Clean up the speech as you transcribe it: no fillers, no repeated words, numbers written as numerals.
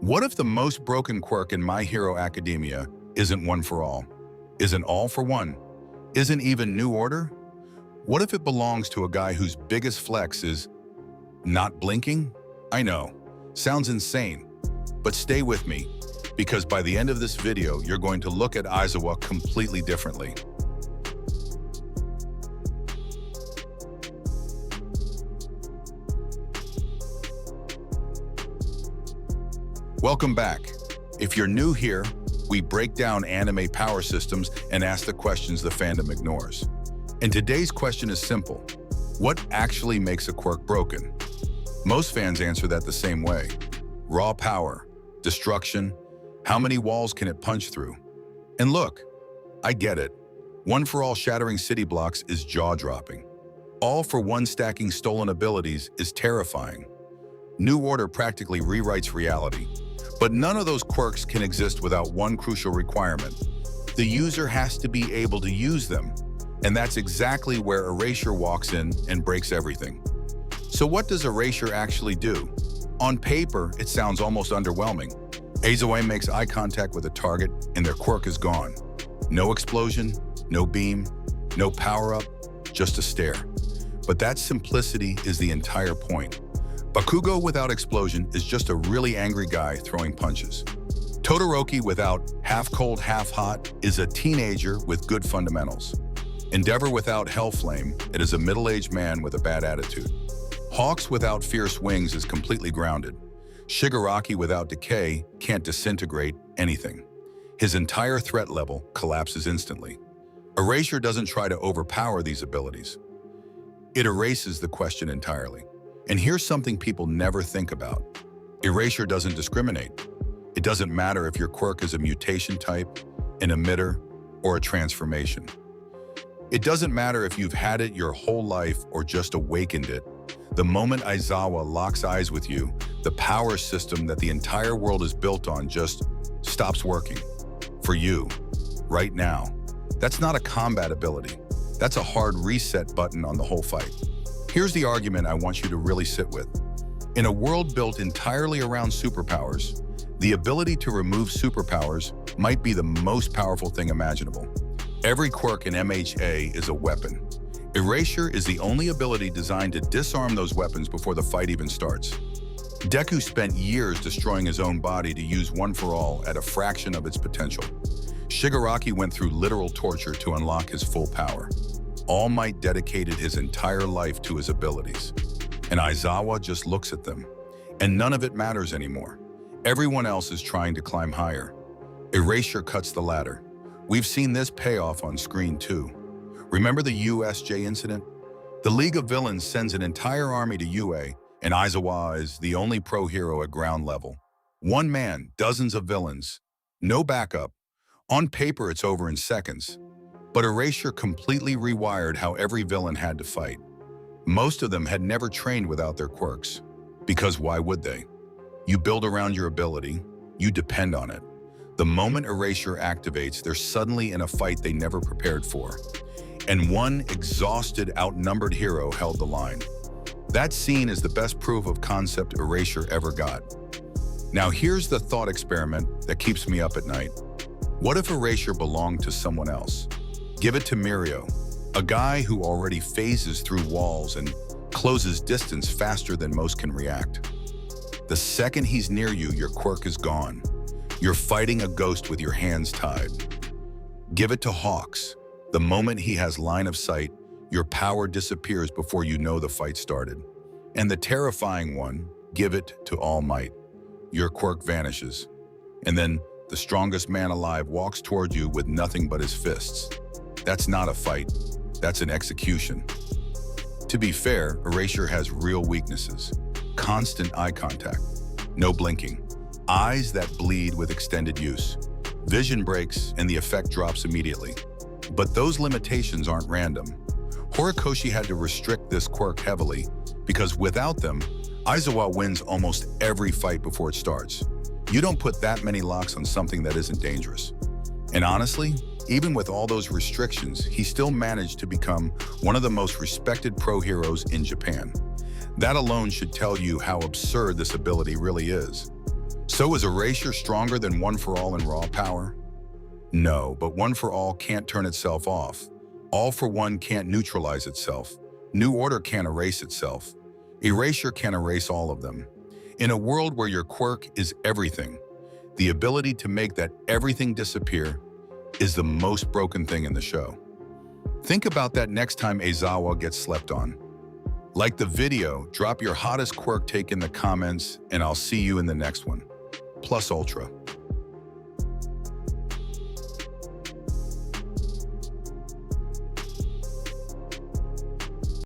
What if the most broken quirk in My Hero Academia isn't one for all? Isn't all for one? Isn't even New Order? What if it belongs to a guy whose biggest flex is not blinking? I know, sounds insane, but stay with me, because by the end of this video, you're going to look at Aizawa completely differently. Welcome back. If you're new here, we break down anime power systems and ask the questions the fandom ignores. And today's question is simple. What actually makes a quirk broken? Most fans answer that the same way. Raw power, destruction, how many walls can it punch through? And look, I get it. One for all shattering city blocks is jaw-dropping. All for one stacking stolen abilities is terrifying. New Order practically rewrites reality. But none of those quirks can exist without one crucial requirement. The user has to be able to use them. And that's exactly where Erasure walks in and breaks everything. So what does Erasure actually do? On paper, it sounds almost underwhelming. Aizawa makes eye contact with a target and their quirk is gone. No explosion, no beam, no power-up, just a stare. But that simplicity is the entire point. Bakugo without explosion is just a really angry guy throwing punches. Todoroki without half cold, half hot is a teenager with good fundamentals. Endeavor without Hellflame, it is a middle-aged man with a bad attitude. Hawks without fierce wings is completely grounded. Shigaraki without decay can't disintegrate anything. His entire threat level collapses instantly. Erasure doesn't try to overpower these abilities. It erases the question entirely. And here's something people never think about. Erasure doesn't discriminate. It doesn't matter if your quirk is a mutation type, an emitter, or a transformation. It doesn't matter if you've had it your whole life or just awakened it. The moment Aizawa locks eyes with you, the power system that the entire world is built on just stops working. For you, right now. That's not a combat ability. That's a hard reset button on the whole fight. Here's the argument I want you to really sit with. In a world built entirely around superpowers, the ability to remove superpowers might be the most powerful thing imaginable. Every quirk in MHA is a weapon. Erasure is the only ability designed to disarm those weapons before the fight even starts. Deku spent years destroying his own body to use One for All at a fraction of its potential. Shigaraki went through literal torture to unlock his full power. All Might dedicated his entire life to his abilities. And Aizawa just looks at them. And none of it matters anymore. Everyone else is trying to climb higher. Erasure cuts the ladder. We've seen this payoff on screen too. Remember the USJ incident? The League of Villains sends an entire army to UA, and Aizawa is the only pro hero at ground level. One man, dozens of villains. No backup. On paper, it's over in seconds. But Erasure completely rewired how every villain had to fight. Most of them had never trained without their quirks. Because why would they? You build around your ability, you depend on it. The moment Erasure activates, they're suddenly in a fight they never prepared for. And one exhausted, outnumbered hero held the line. That scene is the best proof of concept Erasure ever got. Now here's the thought experiment that keeps me up at night. What if Erasure belonged to someone else? Give it to Mirio, a guy who already phases through walls and closes distance faster than most can react. The second he's near you, your quirk is gone. You're fighting a ghost with your hands tied. Give it to Hawks. The moment he has line of sight, your power disappears before you know the fight started. And the terrifying one, give it to All Might. Your quirk vanishes. And then the strongest man alive walks toward you with nothing but his fists. That's not a fight, that's an execution. To be fair, Erasure has real weaknesses. Constant eye contact, no blinking, eyes that bleed with extended use. Vision breaks and the effect drops immediately. But those limitations aren't random. Horikoshi had to restrict this quirk heavily because without them, Aizawa wins almost every fight before it starts. You don't put that many locks on something that isn't dangerous. And honestly, even with all those restrictions, he still managed to become one of the most respected pro heroes in Japan. That alone should tell you how absurd this ability really is. So is Erasure stronger than One for All in raw power? No, but One for All can't turn itself off. All for One can't neutralize itself. New Order can't erase itself. Erasure can erase all of them. In a world where your quirk is everything, the ability to make that everything disappear is the most broken thing in the show. Think about that next time Aizawa gets slept on. Like the video, drop your hottest quirk take in the comments, and I'll see you in the next one. Plus Ultra.